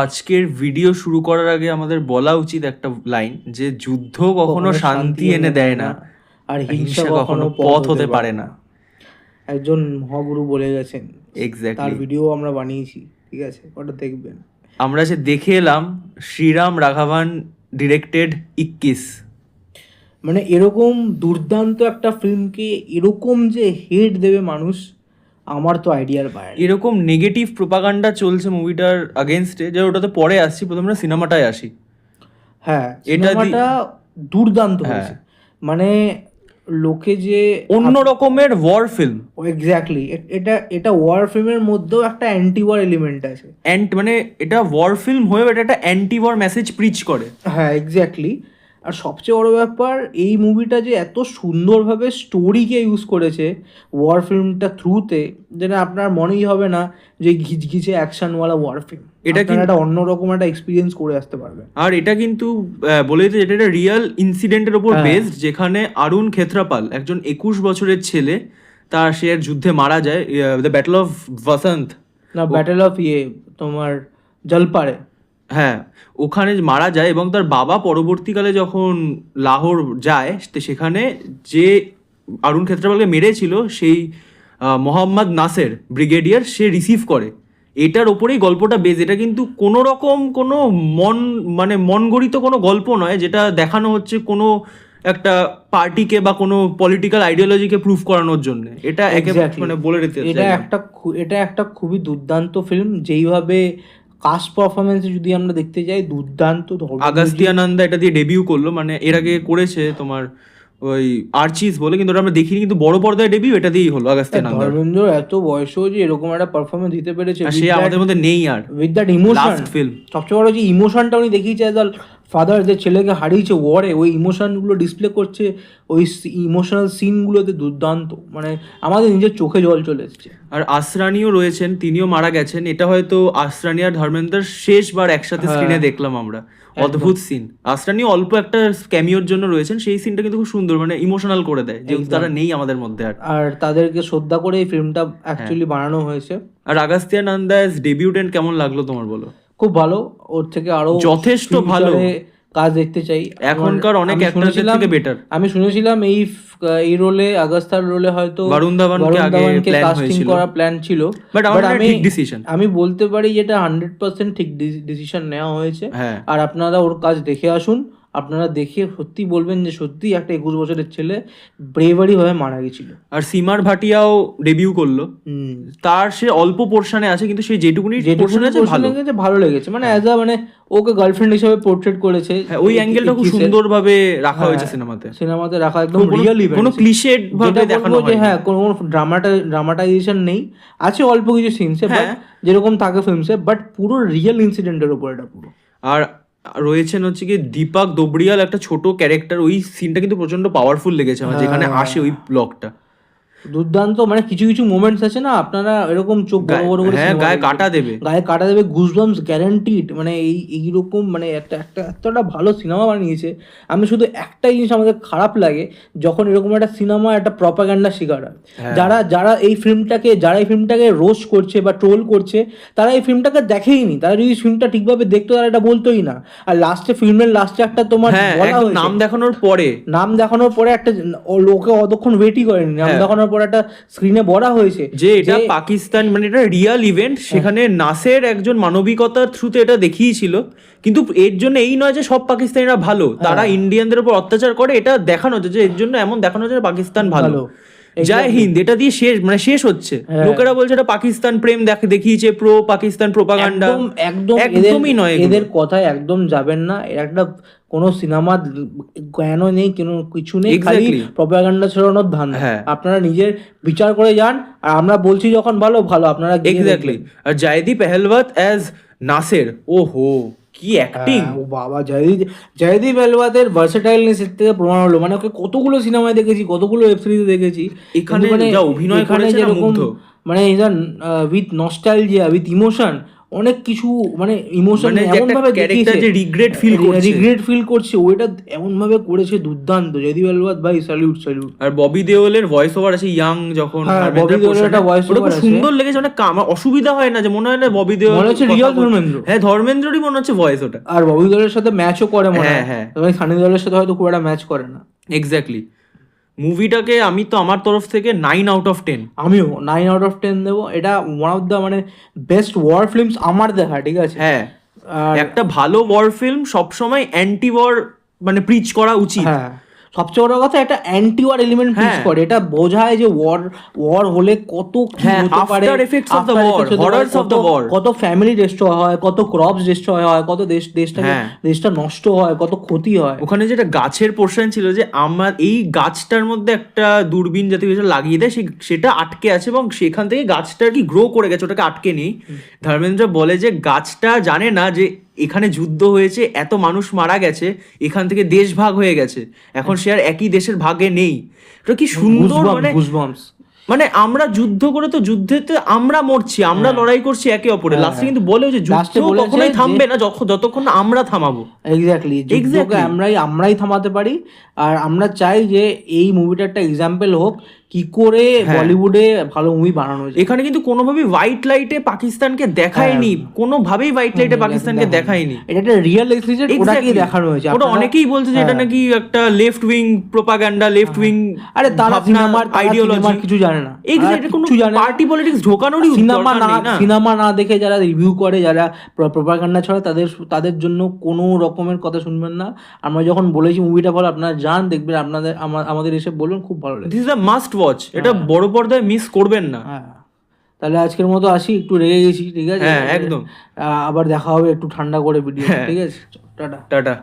আজকের ভিডিও শুরু করার আগে আমাদের বলা উচিত একটা লাইন, যে যুদ্ধ কখনো শান্তি এনে দেয় না, আর হিংসা কখনো পথ হতে পারে না। একজন মহাগুরু বলে গেছেন, তার এক্স্যাক্টলি। ভিডিও আমরা বানিয়েছি, ঠিক আছে, ওটা দেখবেন। আমরা যে দেখে এলাম শ্রীরাম রাঘাভান ডিরেক্টেড 21। মানে এরকম দুর্দান্ত একটা ফিল্মকে এরকম যে হেট দেবে মানুষ, আমার তো আইডিয়ার বাইরে। এরকম নেগেটিভ প্রোপাগান্ডা চলছে মুভিটার আগেনস্টে, যে ওটাতে পরে আসছি, প্রথমে আমরা সিনেমাটায় আসি। হ্যাঁ, এটা সিনেমাটা দুর্দান্ত হ্যাঁ। হয়েছে। মানে লোকে যে অন্য রকমের ওয়ার ফিল্ম। এক্স্যাক্টলি, এটা ওয়ার ফিল্মের মধ্যেও একটা অ্যান্টি ওয়ার এলিমেন্ট আছে। মানে এটা ওয়ার ফিল্ম হয়েও এটা একটা অ্যান্টি ওয়ার মেসেজ প্রিচ করে। হ্যাঁ, এক্স্যাক্টলি। আর সবচেয়ে বড় ব্যাপার, এই মুভিটা যে এত সুন্দরভাবে স্টোরিকে ইউজ করেছে ওয়ার ফিল্মটা থ্রুতে, যেটা আপনার মনেই হবে না যে ঘিচঘিচে অ্যাকশনওয়ালা ওয়ার ফিল্ম। এটা কিন্তু একটা অন্যরকম একটা এক্সপিরিয়েন্স করে আসতে পারবে। আর এটা কিন্তু বলে দিতে, এটা একটা রিয়েল ইনসিডেন্টের ওপর বেসড, যেখানে অরুণ ক্ষেত্রাপাল একজন 21 বছরের ছেলে, তার সে যুদ্ধে মারা যায়, দ্য ব্যাটল অফ বসন্ত না, ব্যাটল অফ তোমার জলপাড়ে। হ্যাঁ, ওখানে মারা যায়। এবং তার বাবা পরবর্তীকালে যখন লাহোর যায়, সেখানে যে অরুণ ক্ষেত্রাপালকে মেরেছিল, সেই মোহাম্মদ নাসের ব্রিগেডিয়ার, সে রিসিভ করে। এটার ওপরেই গল্পটা বেজ। এটা কিন্তু কোনো রকম কোনো মনগড়িত কোনো গল্প নয়, যেটা দেখানো হচ্ছে কোনো একটা পার্টিকে বা কোনো পলিটিক্যাল আইডিওলজিকে প্রুফ করানোর জন্য। এটা মানে বলে দিতে, এটা একটা খুবই দুর্দান্ত ফিল্ম। যেইভাবে কাস্ট পারফরমেন্সে যদি আমরা দেখতে যাই, দুর্দান্ত। আগাস্তিয়া নন্দা এটা দিয়ে ডেবিউ করলো, মানে এর আগে করেছে তোমার ওই আর্চিস বলে, কিন্তু ওটা আমরা দেখিনি, কিন্তু বড় পর্দায় ডেবিউ এটা দিয়েই হলো আগাস্তিয়া নন্দা। ধর্মেন্দ্র এত বয়সেও যে এরকম একটা পারফরমেন্স দিতে পেরেছে, সে আমাদের মধ্যে নেই। আর উইথ দ্যাট ইমোশন, ফিল্ম সবচেয়ে বড় যে ইমোশনটা উনি দেখিয়েছে, অ্যাজ আ ফাদার যে ছেলেকে হারিয়েছে ওয়ারে, ওই ইমোশনগুলো ডিসপ্লে করছে ওই ইমোশনাল সিনগুলোতে দুর্দান্ত। মানে আমাদের নিজের চোখে জল চলে এসছে। আর আসরানিও রয়েছেন, তিনিও মারা গেছেন। এটা হয়তো আসরানি আর ধর্মেন্দ্র শেষবার একসাথে স্ক্রিনে দেখলাম আমরা। অদ্ভুত সিন। আসরানি অল্প একটা ক্যামিওর জন্য রয়েছেন, সেই সিনটা কিন্তু খুব সুন্দর, মানে ইমোশনাল করে দেয়, যেহেতু তারা নেই আমাদের মধ্যে। আর তাদেরকে শ্রদ্ধা করে এই ফিল্মটা অ্যাকচুয়ালি বানানো হয়েছে। আর আগাস্তিয়া নন্দা অ্যাজ ডেবিউটেন্ট কেমন লাগলো তোমার, বলো? খুব ভালো, ওর থেকে আরো যথেষ্ট ভালো কাজ দেখতে চাই। এখনকার অনেক অ্যাক্টরদের থেকে বেটার। আমি শুনেছিলাম এই রোলে, আগাস্তার রোলে হয়তো বরুণ ধাওয়ানকে কাস্টিং করার প্ল্যান ছিল, বাট ঠিক ডিসিশন আমি বলতে পারি যেটা 100% ঠিক ডিসিশন নেওয়া হয়েছে। আর আপনারা ওর কাজ দেখে আসুন, আপনারা দেখে সত্যি বলবেন যে সত্যি একটা 21 বছরের ছেলে ব্রেভারি ভাবে মারা গেছিল। আর সীমার ভাটিয়াও ডেবিউ করলো। তার সে অল্প পোর্শনে আছে, কিন্তু সে যেটুকুনি পোর্শনে আছে ভালো লেগেছে। মানে অ্যাজ আ মানে ওকে গার্লফ্রেন্ড হিসেবে পোর্ট্রেট করেছে। ওই অ্যাঙ্গেলটা খুব সুন্দরভাবে রাখা হয়েছে সিনেমাতে রাখা একদম রিয়েল ইভেন্ট, কোনো ক্লিশেড ভাবে দেখানো হয়নি। হ্যাঁ, কোনো ড্রামাটাইজেশন নেই, আছে অল্প কিছু সিনসে, যেরকম থাকে ফিল্মসে, বাট পুরো রিয়েল ইনসিডেন্টের উপর এটা পুরো। আর রয়েছেন হচ্ছে কি দীপক দোবরিয়াল, একটা ছোট ক্যারেক্টার। ওই সিনটা কিন্তু প্রচন্ড পাওয়ারফুল লেগেছে আমার, যেখানে আসে ওই ব্লকটা দুর্দান্ত। মানে কিছু কিছু মোমেন্টস আছে না, আপনারা এরকম চোখ বড় বড় করে গায়ে কাটা দেবে, গুজবাম্পস গ্যারান্টিড। মানে এইরকম মানে এতটা ভালো সিনেমা বানিয়েছে। আমি শুধু একটা জিনিস আমাদের খারাপ লাগে, যখন এরকম একটা সিনেমা একটা প্রপাগান্ডা শিকার হয়। যারা এই ফিল্মটাকে রোস্ট করছে বা ট্রোল করছে, তারা এই ফিল্মটাকে দেখেইনি। তারা যদি ফিল্মটা ঠিকভাবে দেখতো, তারা এটা বলতোই না। আর ফিল্মের লাস্টে একটা তোমার নাম দেখানোর পরে একটা লোকে অতক্ষণ ওয়েটই করেনি, নাম দেখানোর পর একটা স্ক্রিনে বলা হয়েছে যে এটা পাকিস্তান, মানে এটা রিয়েল ইভেন্ট। সেখানে নাসের একজন মানবিকতার থ্রুতে এটা দেখিয়েছিল, কিন্তু এর জন্য এই নয় যে সব পাকিস্তানিরা ভালো, তারা ইন্ডিয়ানদের উপর অত্যাচার করে। এটা দেখানো হচ্ছে যে এর জন্য এমন দেখানো হচ্ছে পাকিস্তান ভালো। জয় হিন্দ এটা দিয়ে শেষ হচ্ছে। লোকেরা বলছে এটা পাকিস্তান প্রেম দেখিয়েছে, প্রো পাকিস্তান প্রোপাগান্ডা। একদমই নয়, এদের কথায় একদম যাবেন না। একটা কোনো সিনেমা জ্ঞানও নেই, কোনো কিছু নেই, খালি প্রপাগান্ডা ছড়ানোর ধান। আপনারা নিজের বিচার করে যান। আর আমরা বলছি যখন ভালো, আপনারা এক্স্যাক্টলি। আর জয়দীপ পেহলওয়াত অ্যাজ নাসের, ওহো কি অ্যাক্টিং! ও বাবা, জয়দীপ পেহলওয়াতের ভার্সেটাইলনেস এর থেকে প্রমাণ হলো। মানে ওকে কতগুলো সিনেমায় দেখেছি, কতগুলো ওয়েব সিরিজে দেখেছি, এখানে যা অভিনয় করেছে না, মুগ্ধ। মানে উইথ নস্টালজিয়া, উইথ ইমোশন, অনেক কিছু মানে ইমোশন মানে যে এমন একটা ভাবে ক্যারেক্টার দেখিয়েছে, যে রিগ্রেট ফিল করছে, রিগ্রেট ফিল করছে, ওইটা এমন ভাবে করেছে দুর্দান্ত। জয়দীপ আলবাত ভাই, স্যালিউট স্যালিউট। আর ববি দেওলের ভয়েস ওভার আছে ইয়াং যখন হ্যাঁ, ধর্মেন্দ্র ববি দেওলের portion-এ, একটা voice ওটা over খুব আছে। সুন্দর লেগেছে, মানে আমার অসুবিধা হয় না, যে মনে হয় না ববি দেওল মনে হচ্ছে কথা রিয়াল বলছে। ধর্মেন্দ্র। হ্যাঁ, ধর্মেন্দ্রই মনে হচ্ছে ভয়েস ওটা। আর ববি দেওলের সাথে ম্যাচও করে মনে হয়, হ্যাঁ। এবং সানি দেওলের সাথে হয়তো খুব একটা ম্যাচ করে না। এক্স্যাক্টলি। মুভিটাকে আমি তো আমার তরফ থেকে 9/10। আমিও 9/10 দেবো। এটা ওয়ান অফ দ্য মানে বেস্ট ওয়ার ফিল্মস আমার দেখা, ঠিক আছে। হ্যাঁ, আর একটা ভালো ওয়ার ফিল্ম সবসময় অ্যান্টি ওয়ার মানে প্রিচ করা উচিত। হ্যাঁ, সবচেয়ে বড় কথা, এটা অ্যান্টি ওয়ার এলিমেন্ট পিচ হ্যাঁ। করে। এটা বোঝায় যে ওয়ার হলে কত কি হ্যাঁ, হতে পারে, after effects of the after war, effects হতে পারে, horrors of the war. কত ফ্যামিলি ডিস্ট্রয় হয়, কত ক্রপস ডিস্ট্রয় হয়, কত হ্যাঁ। দেশটা নষ্ট হয়, কত ক্ষতি হয়। ওখানে যেটা গাছের পোর্শন ছিল, যে আমার এই গাছটার মধ্যে একটা দূরবীন জাতীয় কিছু লাগিয়ে দেয়, সেটা আটকে আছে এবং সেখান থেকে গাছটা কি গ্রো করে গেছে, ওটাকে আটকে নেই। ধর্মেন্দ্র বলে যে গাছটা জানে না যে এখানে যুদ্ধ হয়েছে, এত মানুষ মারা গেছে, এখান থেকে দেশ ভাগ হয়ে গেছে, এখন সে আর একই দেশের ভাগে নেই। এটা কি সুন্দর, মানে গুজবাম্পস। মানে আমরা যুদ্ধ করে তো যুদ্ধেতে আমরা মরছি, আমরা লড়াই করছি একে অপরে, লাস্টে কিন্তু বলেও যে যুদ্ধ লাস্টে বলেছে কখনোই যে- থামবে না যতক্ষণ না আমরা থামাবো। এক্স্যাক্টলি, যুদ্ধকে আমরাই থামাতে পারি। আর আমরা চাই যে এই মুভিটা একটা এক্সাম্পল হোক কি করে বলিউডে ভালো মুভি বানানো যায়। এখানে কিন্তু কোনোভাবেই হোয়াইট লাইটে পাকিস্তানকে দেখায়নি, কোনোভাবেই হোয়াইট লাইটে পাকিস্তানকে দেখায়নি। এটা একটা রিয়েল এক্সিস্টেন্স, ওটাকেই দেখানো হয়েছে। ওটা অনেকেই বলছে যে এটা নাকি একটা left wing propaganda, left wing আরে তারা সিনেমার আইডিওলজি কিছু জানে না, এটা কোনো পার্টি পলিটিক্স ঢোকানোরই সিনেমা না দেখে যারা রিভিউ করে, যারা প্রোপাগান্ডা ছড়ায়, তাদের জন্য কোনো রকমের কথা শুনবেন না। আমরা যখন বলেছি মুভিটা ভালো, আপনারা যান, দেখবেন, আমাদের এসে বলবেন খুব ভালো লাগে। This is a must watch, এটা বড় পর্দায় মিস করবেন না। হ্যাঁ, তাহলে আজকের মতো আসি, একটু রেগে গেছি, ঠিক আছে। হ্যাঁ, একদম। আবার দেখা হবে একটু ঠান্ডা করে ভিডিও, ঠিক আছে। টাটা। টাটা।